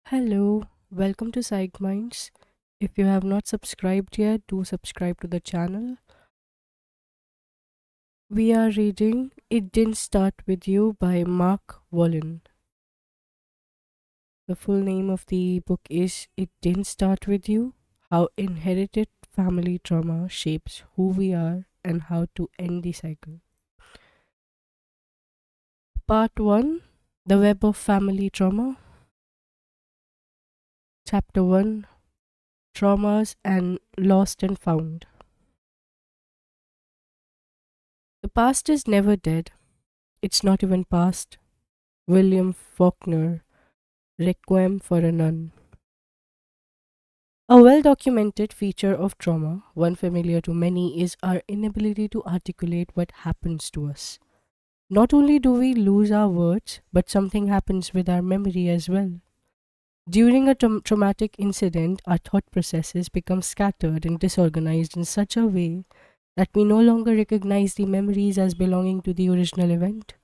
Hello, welcome to Psych Minds. If you have not subscribed yet, do subscribe to the channel. We are reading It Didn't Start With You by Mark Wallen. The full name of the book is It Didn't Start With You: How Inherited Family Trauma Shapes Who We Are and How to End the Cycle. Part 1: The Web of Family Trauma. Chapter 1: Traumas and Lost and Found. The past is never dead. It's not even past. William Faulkner, Requiem for a Nun. A well documented feature of trauma, one familiar to many, is our inability to articulate what happens to us. Not only do we lose our words, but something happens with our memory as well. During a traumatic incident, our thought processes become scattered and disorganized in such a way that we no longer recognize the memories as belonging to the original event.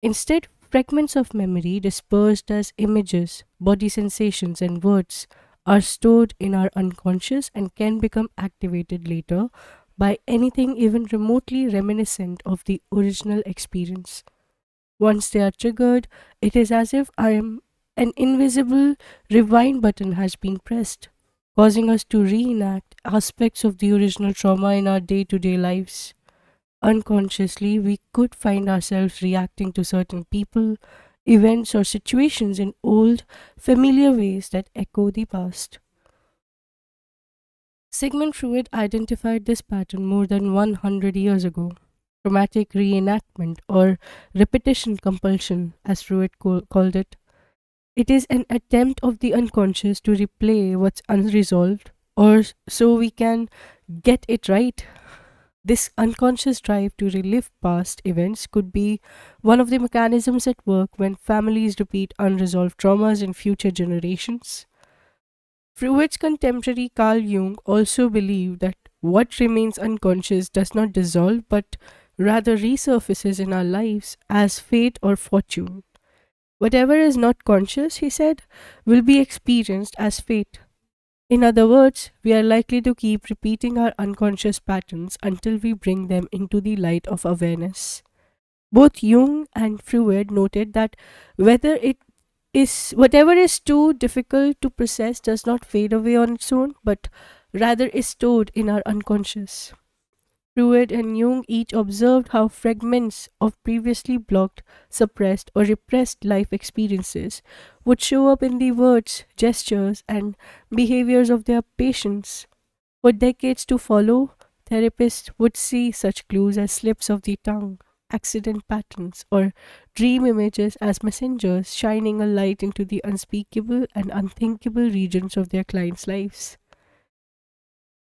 Instead, fragments of memory dispersed as images, body sensations, and words are stored in our unconscious and can become activated later by anything even remotely reminiscent of the original experience. Once they are triggered, it is as if an invisible rewind button has been pressed, causing us to reenact aspects of the original trauma in our day to day lives. Unconsciously, we could find ourselves reacting to certain people, events, or situations in old, familiar ways that echo the past. Sigmund Freud identified this pattern more than 100 years ago. Traumatic reenactment, or repetition compulsion, as Freud called it. It is an attempt of the unconscious to replay what's unresolved, or so we can get it right. This unconscious drive to relive past events could be one of the mechanisms at work when families repeat unresolved traumas in future generations. Freud's contemporary Carl Jung also believed that what remains unconscious does not dissolve but rather resurfaces in our lives as fate or fortune. Whatever is not conscious, he said, will be experienced as fate. In other words, we are likely to keep repeating our unconscious patterns until we bring them into the light of awareness. Both Jung and Freud noted that whether it whatever is too difficult to process does not fade away on its own, but rather is stored in our unconscious. Freud and Jung each observed how fragments of previously blocked, suppressed, or repressed life experiences would show up in the words, gestures, and behaviors of their patients. For decades to follow, therapists would see such clues as slips of the tongue, accident patterns, or dream images as messengers shining a light into the unspeakable and unthinkable regions of their clients' lives.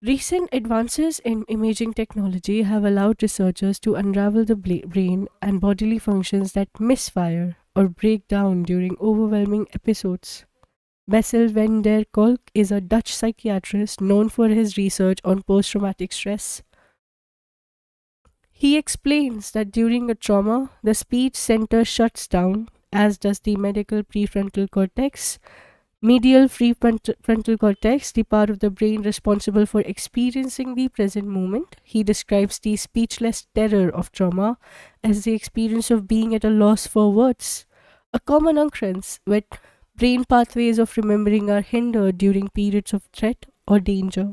Recent advances in imaging technology have allowed researchers to unravel the brain and bodily functions that misfire or break down during overwhelming episodes. Bessel van der Kolk is a Dutch psychiatrist known for his research on post traumatic stress. He explains that during a trauma, the speech center shuts down, as does the medial prefrontal cortex. Medial frontal cortex, the part of the brain responsible for experiencing the present moment. He describes the speechless terror of trauma as the experience of being at a loss for words, a common occurrence when brain pathways of remembering are hindered during periods of threat or danger.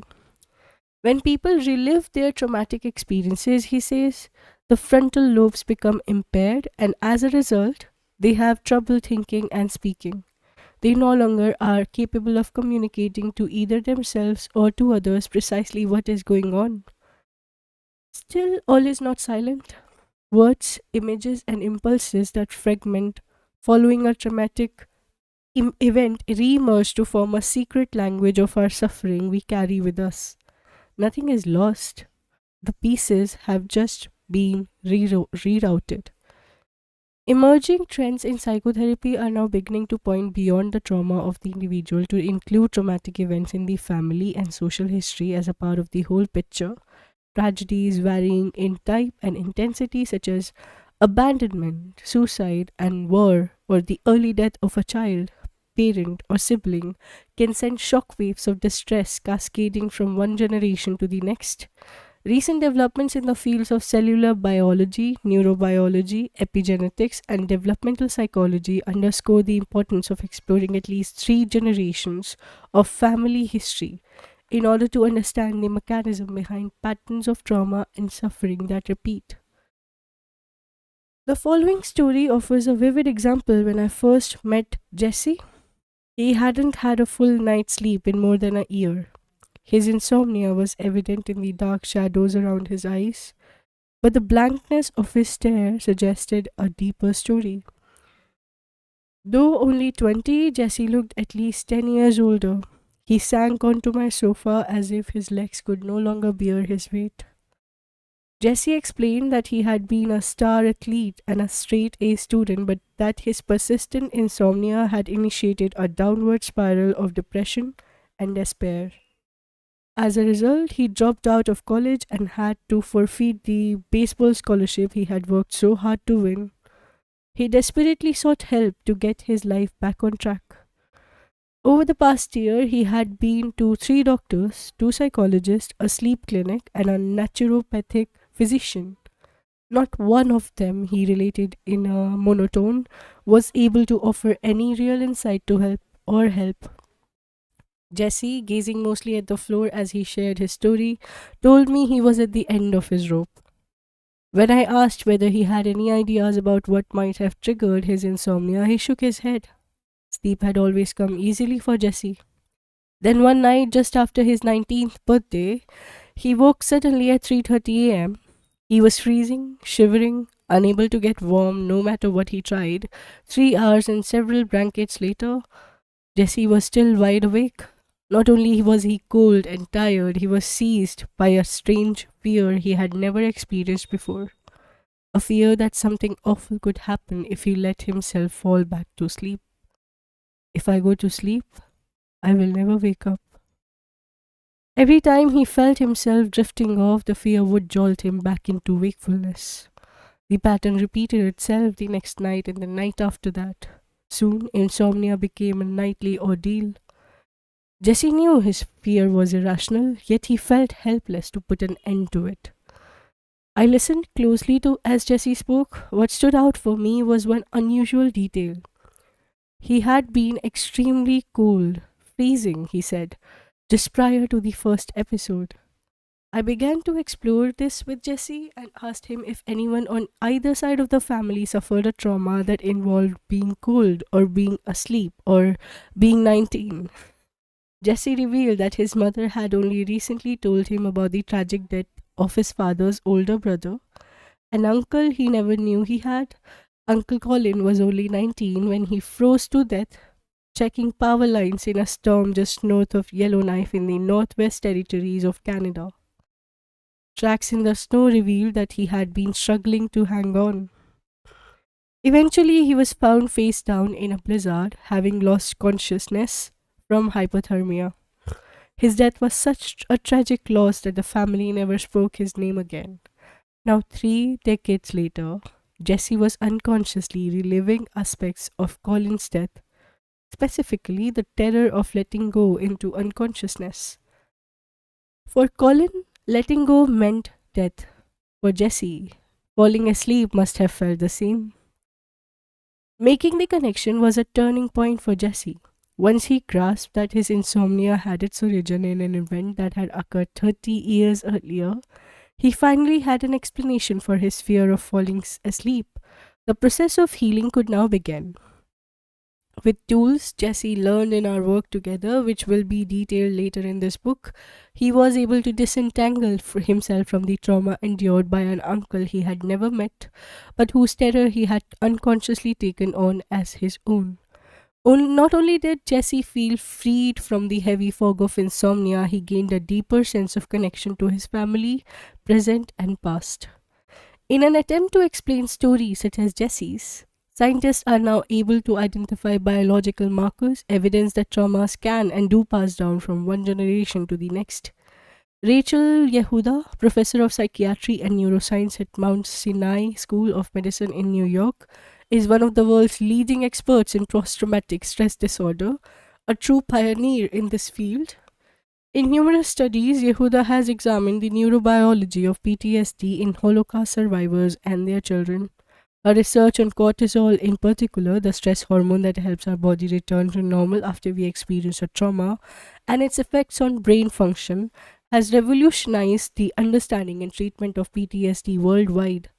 When people relive their traumatic experiences, he says, the frontal lobes become impaired, and as a result, they have trouble thinking and speaking. They no longer are capable of communicating to either themselves or to others precisely what is going on. Still, all is not silent. Words, images, and impulses that fragment following a traumatic event re-emerge to form a secret language of our suffering we carry with us. Nothing is lost. The pieces have just been rerouted. Emerging trends in psychotherapy are now beginning to point beyond the trauma of the individual to include traumatic events in the family and social history as a part of the whole picture. Tragedies varying in type and intensity, such as abandonment, suicide, and war, or the early death of a child, parent or sibling can send shockwaves of distress cascading from one generation to the next. Recent developments in the fields of cellular biology, neurobiology, epigenetics, and developmental psychology underscore the importance of exploring at least three generations of family history in order to understand the mechanism behind patterns of trauma and suffering that repeat. The following story offers a vivid example. When I first met Jesse, he hadn't had a full night's sleep in more than a year. His insomnia was evident in the dark shadows around his eyes, but the blankness of his stare suggested a deeper story. Though only 20, Jesse looked at least 10 years older. He sank onto my sofa as if his legs could no longer bear his weight. Jesse explained that he had been a star athlete and a straight A student, but that his persistent insomnia had initiated a downward spiral of depression and despair. As a result, he dropped out of college and had to forfeit the baseball scholarship he had worked so hard to win. He desperately sought help to get his life back on track. Over the past year, he had been to three doctors, two psychologists, a sleep clinic, and a naturopathic physician. Not one of them, he related in a monotone, was able to offer any real insight to help. Jesse, gazing mostly at the floor as he shared his story, told me he was at the end of his rope. When I asked whether he had any ideas about what might have triggered his insomnia, he shook his head. Sleep had always come easily for Jesse. Then one night, just after his 19th birthday, he woke suddenly at 3:30 a.m. He was freezing, shivering, unable to get warm no matter what he tried. 3 hours and several blankets later, Jesse was still wide awake. Not only was he cold and tired, he was seized by a strange fear he had never experienced before. A fear that something awful could happen if he let himself fall back to sleep. If I go to sleep, I will never wake up. Every time he felt himself drifting off, the fear would jolt him back into wakefulness. The pattern repeated itself the next night and the night after that. Soon, insomnia became a nightly ordeal. Jesse knew his fear was irrational, yet he felt helpless to put an end to it. I listened closely to as Jesse spoke. What stood out for me was one unusual detail. He had been extremely cold, freezing, he said, just prior to the first episode. I began to explore this with Jesse and asked him if anyone on either side of the family suffered a trauma that involved being cold or being asleep or being 19. Jesse revealed that his mother had only recently told him about the tragic death of his father's older brother, an uncle he never knew he had. Uncle Colin was only 19 when he froze to death checking power lines in a storm just north of Yellowknife in the Northwest Territories of Canada. Tracks in the snow revealed that he had been struggling to hang on. Eventually, he was found face down in a blizzard, having lost consciousness from hypothermia. His death was such a tragic loss that the family never spoke his name again. Now, 3 decades later, Jesse was unconsciously reliving aspects of Colin's death, specifically the terror of letting go into unconsciousness. For Colin, letting go meant death. For Jesse, falling asleep must have felt the same. Making the connection was a turning point for Jesse. Once he grasped that his insomnia had its origin in an event that had occurred 30 years earlier, he finally had an explanation for his fear of falling asleep. The process of healing could now begin. With tools Jesse learned in our work together, which will be detailed later in this book, he was able to disentangle himself from the trauma endured by an uncle he had never met, but whose terror he had unconsciously taken on as his own. Not only did Jesse feel freed from the heavy fog of insomnia, he gained a deeper sense of connection to his family, present and past. In an attempt to explain stories such as Jesse's, scientists are now able to identify biological markers, evidence that traumas can and do pass down from one generation to the next. Rachel Yehuda, professor of psychiatry and neuroscience at Mount Sinai School of Medicine in New York, is one of the world's leading experts in post traumatic stress disorder, a true pioneer in this field. In numerous studies, Yehuda has examined the neurobiology of PTSD in Holocaust survivors and their children. Her research on cortisol, in particular, the stress hormone that helps our body return to normal after we experience a trauma, and its effects on brain function, has revolutionized the understanding and treatment of PTSD worldwide.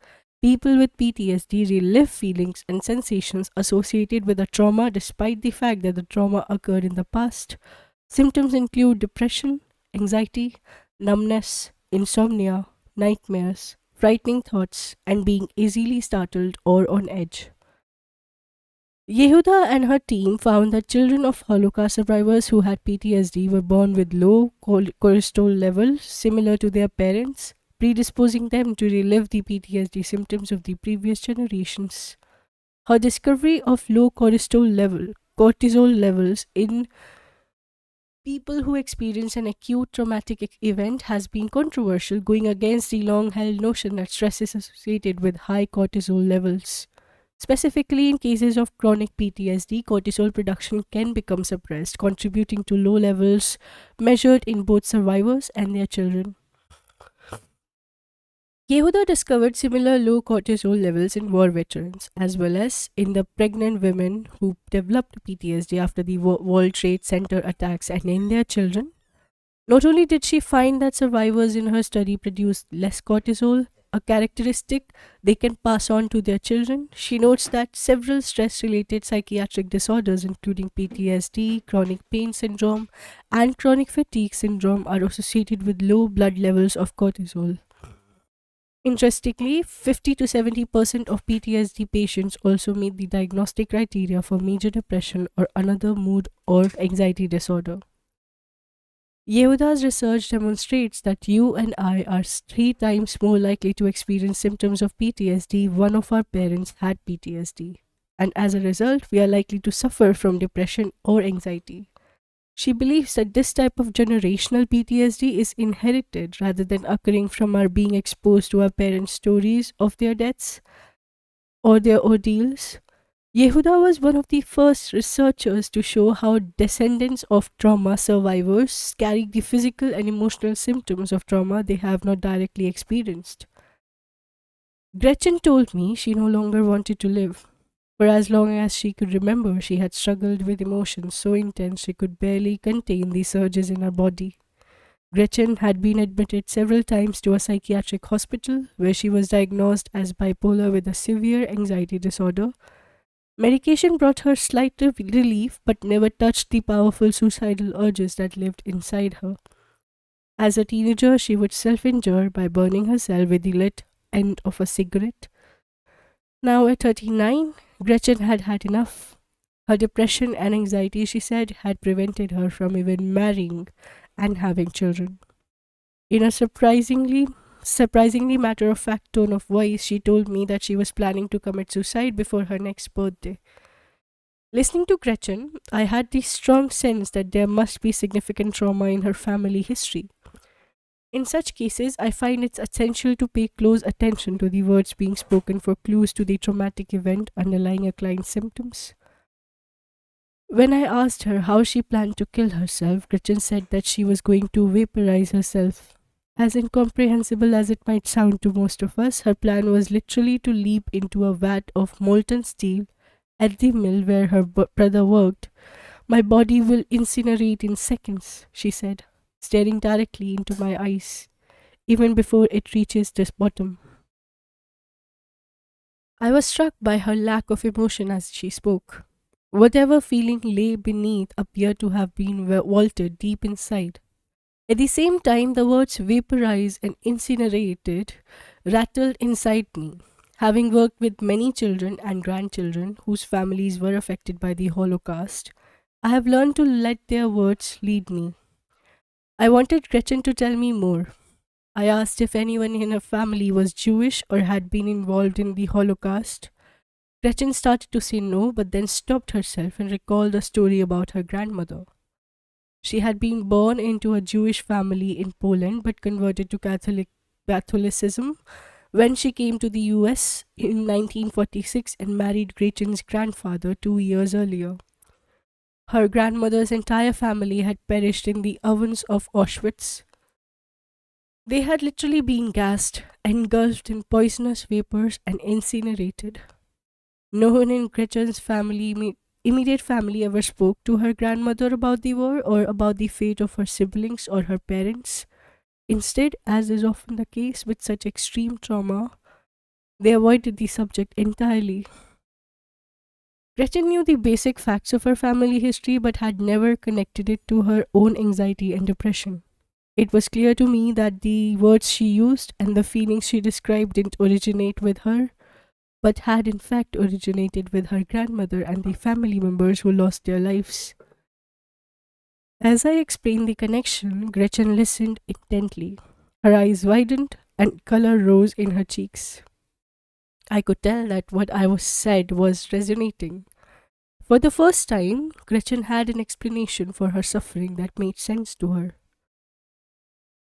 People with PTSD relive feelings and sensations associated with a trauma despite the fact that the trauma occurred in the past. Symptoms include depression, anxiety, numbness, insomnia, nightmares, frightening thoughts, and being easily startled or on edge. Yehuda and her team found that children of Holocaust survivors who had PTSD were born with low cortisol levels similar to their parents, predisposing them to relive the PTSD symptoms of the previous generations. Her discovery of low cortisol levels in people who experience an acute traumatic event has been controversial, going against the long held notion that stress is associated with high cortisol levels. Specifically, in cases of chronic PTSD, cortisol production can become suppressed, contributing to low levels measured in both survivors and their children. Yehuda discovered similar low cortisol levels in war veterans, as well as in the pregnant women who developed PTSD after the World Trade Center attacks and in their children. Not only did she find that survivors in her study produced less cortisol, a characteristic they can pass on to their children, she notes that several stress related psychiatric disorders, including PTSD, chronic pain syndrome, and chronic fatigue syndrome, are associated with low blood levels of cortisol. Interestingly, 50 to 70% of PTSD patients also meet the diagnostic criteria for major depression or another mood or anxiety disorder. Yehuda's research demonstrates that you and I are 3 times more likely to experience symptoms of PTSD if one of our parents had PTSD, and as a result, we are likely to suffer from depression or anxiety. She believes that this type of generational PTSD is inherited rather than occurring from our being exposed to our parents' stories of their deaths or their ordeals. Yehuda was one of the first researchers to show how descendants of trauma survivors carry the physical and emotional symptoms of trauma they have not directly experienced. Gretchen told me she no longer wanted to live. For as long as she could remember, she had struggled with emotions so intense she could barely contain the surges in her body. Gretchen had been admitted several times to a psychiatric hospital where she was diagnosed as bipolar with a severe anxiety disorder. Medication brought her slight relief but never touched the powerful suicidal urges that lived inside her. As a teenager, she would self injure by burning herself with the lit end of a cigarette. Now at 39, Gretchen had had enough. Her depression and anxiety, she said, had prevented her from even marrying and having children. In a surprisingly matter of fact tone of voice, she told me that she was planning to commit suicide before her next birthday. Listening to Gretchen, I had the strong sense that there must be significant trauma in her family history. In such cases, I find it's essential to pay close attention to the words being spoken for clues to the traumatic event underlying a client's symptoms. When I asked her how she planned to kill herself, Gretchen said that she was going to vaporize herself. As incomprehensible as it might sound to most of us, her plan was literally to leap into a vat of molten steel at the mill where her brother worked. My body will incinerate in seconds, she said, staring directly into my eyes, even before it reaches this bottom. I was struck by her lack of emotion as she spoke. Whatever feeling lay beneath appeared to have been vaulted deep inside. At the same time, the words vaporize and incinerated rattled inside me. Having worked with many children and grandchildren whose families were affected by the Holocaust, I have learned to let their words lead me. I wanted Gretchen to tell me more. I asked if anyone in her family was Jewish or had been involved in the Holocaust. Gretchen started to say no, but then stopped herself and recalled a story about her grandmother. She had been born into a Jewish family in Poland but converted to Catholicism when she came to the US in 1946 and married Gretchen's grandfather 2 years earlier. Her grandmother's entire family had perished in the ovens of Auschwitz. They had literally been gassed, engulfed in poisonous vapors, and incinerated. No one in Gretchen's immediate family ever spoke to her grandmother about the war or about the fate of her siblings or her parents. Instead, as is often the case with such extreme trauma, they avoided the subject entirely. Gretchen knew the basic facts of her family history but had never connected it to her own anxiety and depression. It was clear to me that the words she used and the feelings she described didn't originate with her, but had in fact originated with her grandmother and the family members who lost their lives. As I explained the connection, Gretchen listened intently. Her eyes widened and color rose in her cheeks. I could tell that what I was said was resonating. For the first time, Gretchen had an explanation for her suffering that made sense to her.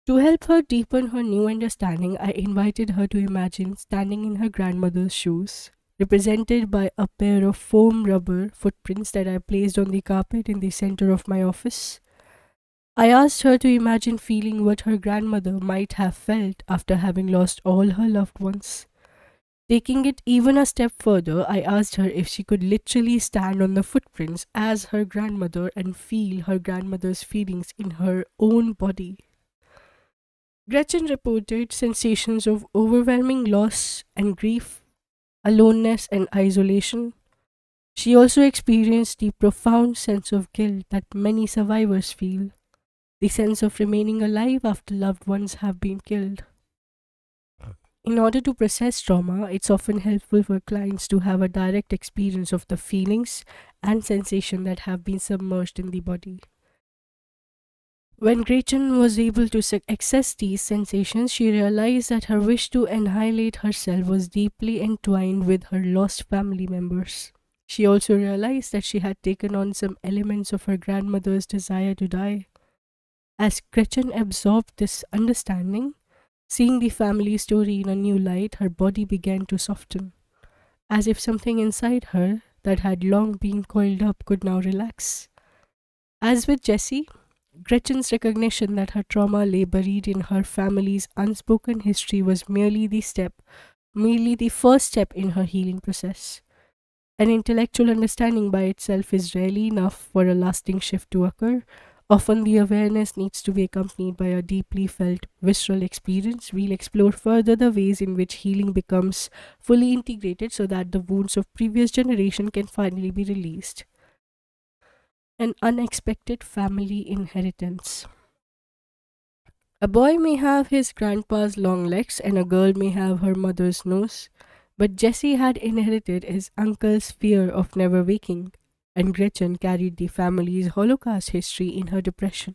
To help her deepen her new understanding, I invited her to imagine standing in her grandmother's shoes, represented by a pair of foam rubber footprints that I placed on the carpet in the center of my office. I asked her to imagine feeling what her grandmother might have felt after having lost all her loved ones. Taking it even a step further, I asked her if she could literally stand on the footprints as her grandmother and feel her grandmother's feelings in her own body. Gretchen reported sensations of overwhelming loss and grief, aloneness and isolation. She also experienced the profound sense of guilt that many survivors feel, the sense of remaining alive after loved ones have been killed. In order to process trauma, it's often helpful for clients to have a direct experience of the feelings and sensation that have been submerged in the body. When Gretchen was able to access these sensations, she realized that her wish to annihilate herself was deeply entwined with her lost family members. She also realized that she had taken on some elements of her grandmother's desire to die. As Gretchen absorbed this understanding, seeing the family story in a new light, her body began to soften, as if something inside her that had long been coiled up could now relax. As with Jessie, Gretchen's recognition that her trauma lay buried in her family's unspoken history was merely the first step in her healing process. An intellectual understanding by itself is rarely enough for a lasting shift to occur. Often the awareness needs to be accompanied by a deeply felt visceral experience. We'll explore further the ways in which healing becomes fully integrated so that the wounds of previous generation can finally be released. An unexpected family inheritance. A boy may have his grandpa's long legs and a girl may have her mother's nose, but Jesse had inherited his uncle's fear of never waking, and Gretchen carried the family's Holocaust history in her depression.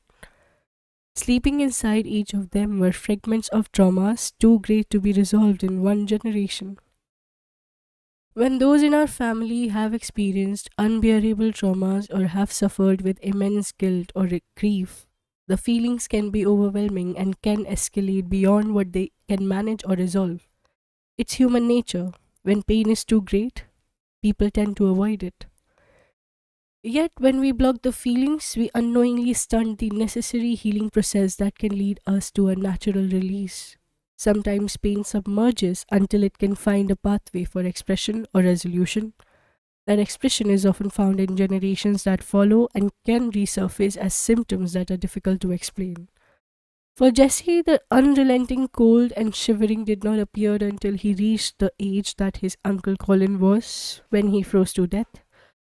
Sleeping inside each of them were fragments of traumas too great to be resolved in one generation. When those in our family have experienced unbearable traumas or have suffered with immense guilt or grief, the feelings can be overwhelming and can escalate beyond what they can manage or resolve. It's human nature. When pain is too great, people tend to avoid it. Yet, when we block the feelings, we unknowingly stunt the necessary healing process that can lead us to a natural release. Sometimes pain submerges until it can find a pathway for expression or resolution. That expression is often found in generations that follow and can resurface as symptoms that are difficult to explain. For Jesse, the unrelenting cold and shivering did not appear until he reached the age that his uncle Colin was, when he froze to death.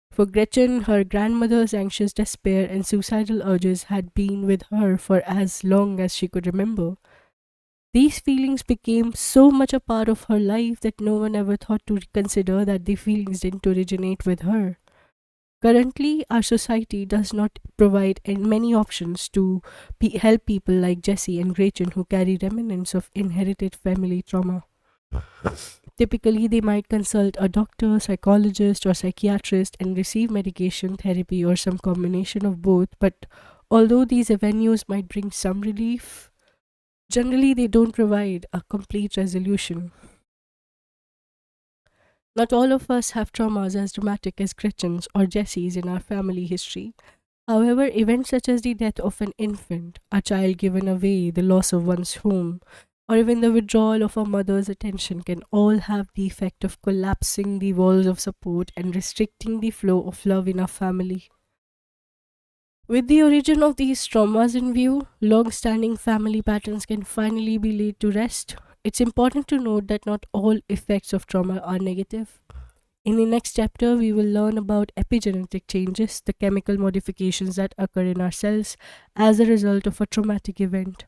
For Gretchen, her grandmother's anxious despair and suicidal urges had been with her for as long as she could remember. These feelings became so much a part of her life that no one ever thought to consider that the feelings didn't originate with her. Currently, our society does not provide many options to help people like Jesse and Gretchen who carry remnants of inherited family trauma. Typically, they might consult a doctor, psychologist, or psychiatrist and receive medication, therapy, or some combination of both. But although these avenues might bring some relief, generally they don't provide a complete resolution. Not all of us have traumas as dramatic as Gretchen's or Jesse's in our family history. However, events such as the death of an infant, a child given away, the loss of one's home, or even the withdrawal of a mother's attention can all have the effect of collapsing the walls of support and restricting the flow of love in our family. With the origin of these traumas in view, long standing family patterns can finally be laid to rest. It's important to note that not all effects of trauma are negative. In the next chapter, we will learn about epigenetic changes, the chemical modifications that occur in our cells as a result of a traumatic event.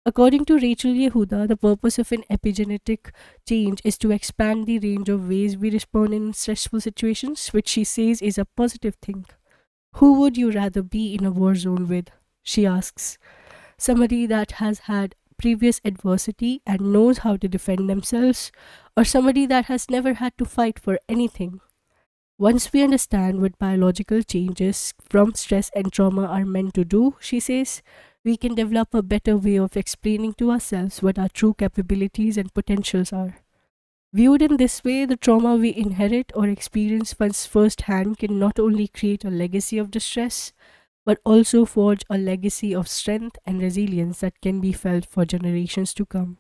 According to Rachel Yehuda, the purpose of an epigenetic change is to expand the range of ways we respond in stressful situations, which she says is a positive thing. Who would you rather be in a war zone with? She asks. Somebody that has had previous adversity and knows how to defend themselves, or somebody that has never had to fight for anything? Once we understand what biological changes from stress and trauma are meant to do, she says, we can develop a better way of explaining to ourselves what our true capabilities and potentials are. Viewed in this way, the trauma we inherit or experience firsthand can not only create a legacy of distress, but also forge a legacy of strength and resilience that can be felt for generations to come.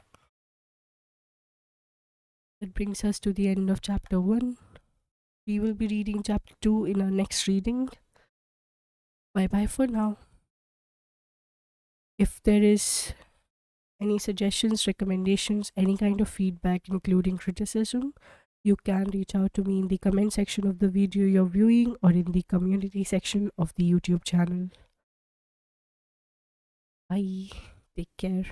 That brings us to the end of chapter 1. We will be reading chapter 2 in our next reading. Bye bye for now. If there is any suggestions, recommendations, any kind of feedback, including criticism, you can reach out to me in the comment section of the video you're viewing or in the community section of the YouTube channel. Bye. Take care.